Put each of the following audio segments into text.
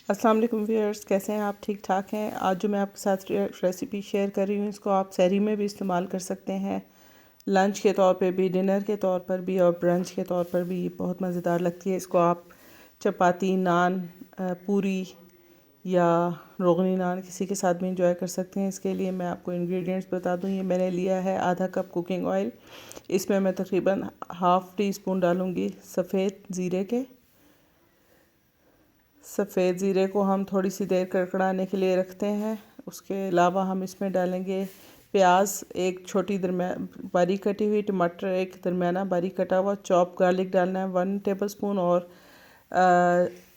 अस्सलाम वालेकुम व्यूअर्स, कैसे हैं आप? ठीक ठाक हैं। आज जो मैं आपके साथ रेसिपी शेयर कर रही हूँ, इसको आप सहरी में भी इस्तेमाल कर सकते हैं, लंच के तौर पे भी, डिनर के तौर पर भी और ब्रंच के तौर पर भी। बहुत मज़ेदार लगती है। इसको आप चपाती, नान, पूरी या रोगनी नान किसी के साथ भी इंजॉय कर सकते हैं। इसके लिए मैं आपको इंग्रेडिएंट्स बता दूँ। ये मैंने लिया है आधा कप कुकिंग ऑयल। इसमें मैं तकरीबन हाफ़ टी स्पून डालूँगी सफ़ेद ज़ीरे को हम थोड़ी सी देर कड़कड़ाने के लिए रखते हैं। उसके अलावा हम इसमें डालेंगे प्याज, एक छोटी बारीक कटी हुई, टमाटर एक दरमियाना बारीक कटा हुआ, चॉप गार्लिक डालना है 1 टेबलस्पून, और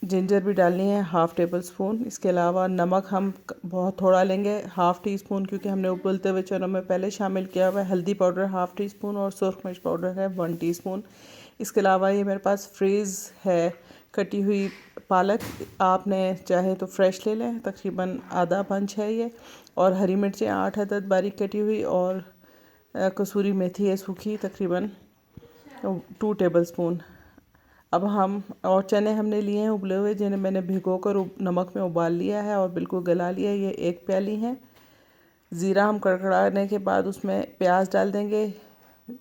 जिंजर भी डालनी है 1/2 टेबलस्पून। इसके अलावा नमक हम बहुत थोड़ा लेंगे, 1/2 टी स्पून, क्योंकि हमने उबलते हुए चनों में पहले शामिल किया हुआ है। हल्दी पाउडर 1/2 टी स्पून और सुरख मिर्च पाउडर है 1 टीस्पून। इसके अलावा ये मेरे पास फ्रीज़ है कटी हुई पालक, आपने चाहे तो फ्रेश ले लें, तकरीबन आधा पंच है ये, और हरी मिर्चें 8 अदद बारीक कटी हुई, और कसूरी मेथी है सूखी, तकरीबन 2 टेबलस्पून। अब हम और चने हमने लिए हैं उबले हुए, जिन्हें मैंने भिगोकर नमक में उबाल लिया है और बिल्कुल गला लिया है। ये 1 प्याली हैं। ज़ीरा हम कड़कड़ाने के बाद उसमें प्याज डाल देंगे,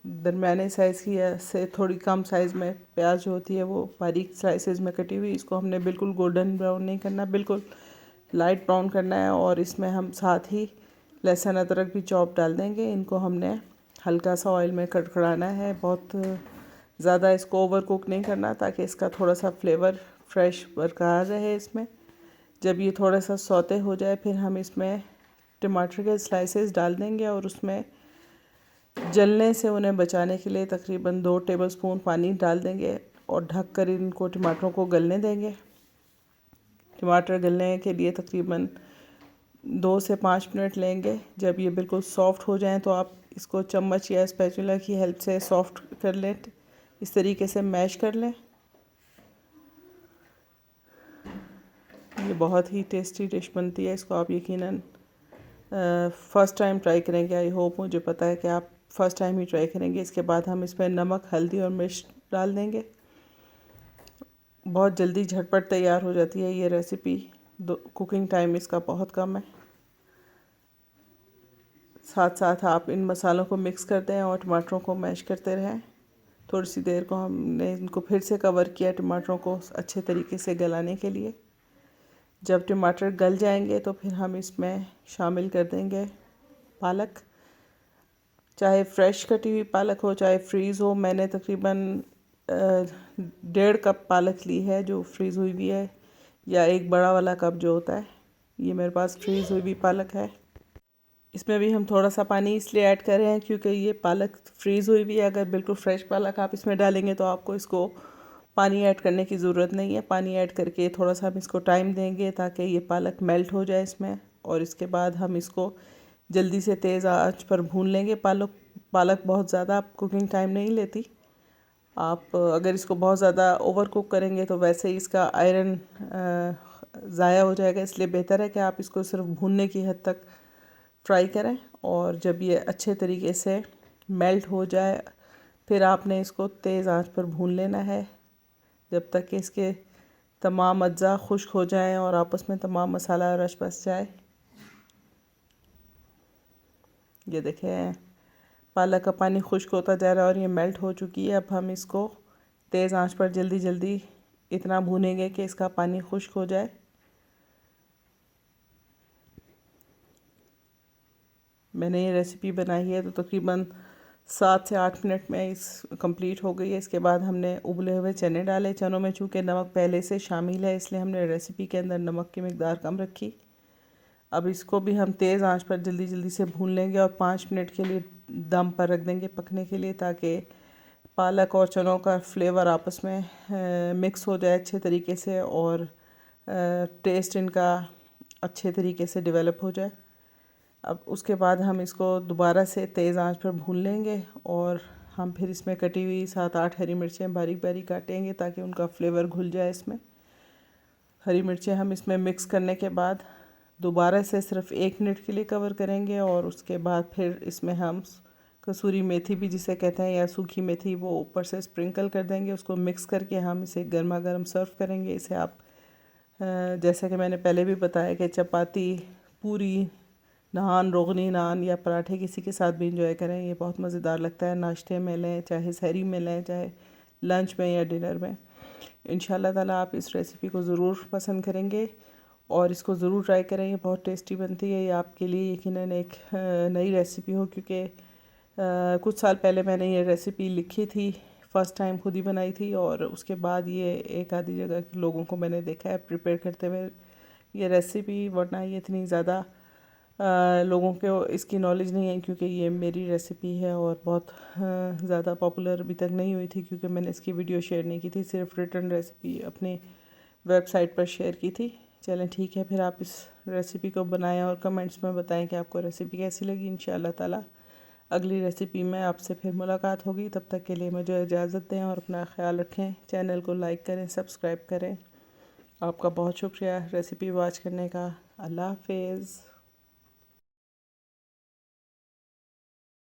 दरमियाने साइज़ की या से थोड़ी कम साइज़ में प्याज जो होती है वो बारीक स्लाइसेस में कटी हुई। इसको हमने बिल्कुल गोल्डन ब्राउन नहीं करना, बिल्कुल लाइट ब्राउन करना है। और इसमें हम साथ ही लहसुन अदरक भी चॉप डाल देंगे। इनको हमने हल्का सा ऑयल में कड़कड़ाना है, बहुत ज़्यादा इसको ओवर कुक नहीं करना, ताकि इसका थोड़ा सा फ्लेवर फ्रेश बरकरार रहे इसमें। जब ये थोड़ा सा सौते हो जाए, फिर हम इसमें टमाटर के स्लाइसेस डाल देंगे, और उसमें जलने से उन्हें बचाने के लिए तकरीबन 2 टेबलस्पून पानी डाल देंगे, और ढक कर इनको टमाटरों को गलने देंगे। टमाटर गलने के लिए तकरीबन 2 से 5 मिनट लेंगे। जब ये बिल्कुल सॉफ़्ट हो जाएं, तो आप इसको चम्मच या स्पैचुला की हेल्प से सॉफ़्ट कर लें, इस तरीके से मैश कर लें। ये बहुत ही टेस्टी डिश बनती है। इसको आप यकीनन फ़र्स्ट टाइम ट्राई करेंगे। आई होप, मुझे पता है कि आप फ़र्स्ट टाइम ही ट्राई करेंगे। इसके बाद हम इसमें नमक, हल्दी और मिर्च डाल देंगे। बहुत जल्दी झटपट तैयार हो जाती है ये रेसिपी। कुकिंग टाइम इसका बहुत कम है। साथ साथ आप इन मसालों को मिक्स करते हैं और टमाटरों को मैश करते रहें। थोड़ी सी देर को हमने इनको फिर से कवर किया, टमाटरों को अच्छे तरीके से गलाने के लिए। जब टमाटर गल जाएंगे, तो फिर हम इसमें शामिल कर देंगे पालक। चाहे फ्रेश कटी हुई पालक हो, चाहे फ्रीज़ हो। मैंने तकरीबन 1.5 कप पालक ली है जो फ्रीज़ हुई हुई है, या एक बड़ा वाला कप जो होता है। ये मेरे पास फ्रीज़ हुई हुई पालक है। इसमें भी हम थोड़ा सा पानी इसलिए ऐड कर रहे हैं क्योंकि ये पालक फ्रीज़ हुई हुई है। अगर बिल्कुल फ्रेश पालक आप इसमें डालेंगे, तो आपको इसको पानी ऐड करने की ज़रूरत नहीं है। पानी ऐड करके थोड़ा सा हम इसको टाइम देंगे, ताकि ये पालक मेल्ट हो जाए इसमें। और इसके बाद हम इसको जल्दी से तेज़ आंच पर भून लेंगे। पालक बहुत ज़्यादा कुकिंग टाइम नहीं लेती। आप अगर इसको बहुत ज़्यादा ओवर कुक करेंगे, तो वैसे ही इसका आयरन ज़ाया हो जाएगा। इसलिए बेहतर है कि आप इसको सिर्फ भूनने की हद तक फ्राई करें। और जब ये अच्छे तरीके से मेल्ट हो जाए, फिर आपने इसको तेज़ आंच पर भून लेना है, जब तक कि इसके तमाम अज्जा खुश्क हो जाएं और आपस में तमाम मसाला रच बस जाए। ये देखें, पालक का पानी खुश्क होता जा रहा है और ये मेल्ट हो चुकी है। अब हम इसको तेज़ आंच पर जल्दी जल्दी इतना भूनेंगे कि इसका पानी खुश्क हो जाए। मैंने ये रेसिपी बनाई है तो तकरीबन 7 से 8 मिनट में इस कंप्लीट हो गई है। इसके बाद हमने उबले हुए चने डाले। चनों में चूँकि नमक पहले से शामिल है, इसलिए हमने रेसिपी के अंदर नमक की मिकदार कम रखी। अब इसको भी हम तेज़ आंच पर जल्दी जल्दी से भून लेंगे और 5 मिनट के लिए दम पर रख देंगे पकने के लिए, ताकि पालक और चनों का फ्लेवर आपस में मिक्स हो जाए अच्छे तरीके से, और टेस्ट इनका अच्छे तरीके से डेवलप हो जाए। अब उसके बाद हम इसको दोबारा से तेज़ आंच पर भून लेंगे, और हम फिर इसमें कटी हुई 7-8 हरी मिर्चें बारीक बारीक काटेंगे, ताकि उनका फ्लेवर घुल जाए इसमें। हरी मिर्चें हम इसमें मिक्स करने के बाद दोबारा से सिर्फ 1 मिनट के लिए कवर करेंगे, और उसके बाद फिर इसमें हम कसूरी मेथी भी जिसे कहते हैं, या सूखी मेथी, वो ऊपर से स्प्रिंकल कर देंगे। उसको मिक्स करके हम इसे गर्मा गर्म सर्व करेंगे। इसे आप जैसा कि मैंने पहले भी बताया कि चपाती, पूरी, नान, रोगनी नान या पराठे किसी के साथ भी इंजॉय करें, ये बहुत मज़ेदार लगता है। नाश्ते में लें, चाहे सहरी में लें, चाहे लंच में या डिनर में। इंशाल्लाह ताला आप इस रेसिपी को ज़रूर पसंद करेंगे और इसको ज़रूर ट्राई करें। ये बहुत टेस्टी बनती है। ये आपके लिए यकीनन एक नई रेसिपी हो, क्योंकि कुछ साल पहले मैंने ये रेसिपी लिखी थी, फ़र्स्ट टाइम खुद ही बनाई थी, और उसके बाद ये एक आधी जगह के लोगों को मैंने देखा है प्रिपेयर करते हुए ये रेसिपी। वरना ये इतनी ज़्यादा लोगों को इसकी नॉलेज नहीं है, क्योंकि ये मेरी रेसिपी है और बहुत ज़्यादा पॉपुलर अभी तक नहीं हुई थी, क्योंकि मैंने इसकी वीडियो शेयर नहीं की थी, सिर्फ रिटर्न रेसिपी अपने वेबसाइट पर शेयर की थी। चलें ठीक है, फिर आप इस रेसिपी को बनाएं और कमेंट्स में बताएं कि आपको रेसिपी कैसी लगी। इंशाल्लाह ताला अगली रेसिपी में आपसे फिर मुलाकात होगी। तब तक के लिए मुझे इजाज़त दें और अपना ख्याल रखें। चैनल को लाइक करें, सब्सक्राइब करें। आपका बहुत शुक्रिया रेसिपी वॉच करने का। अल्लाह हाफिज़।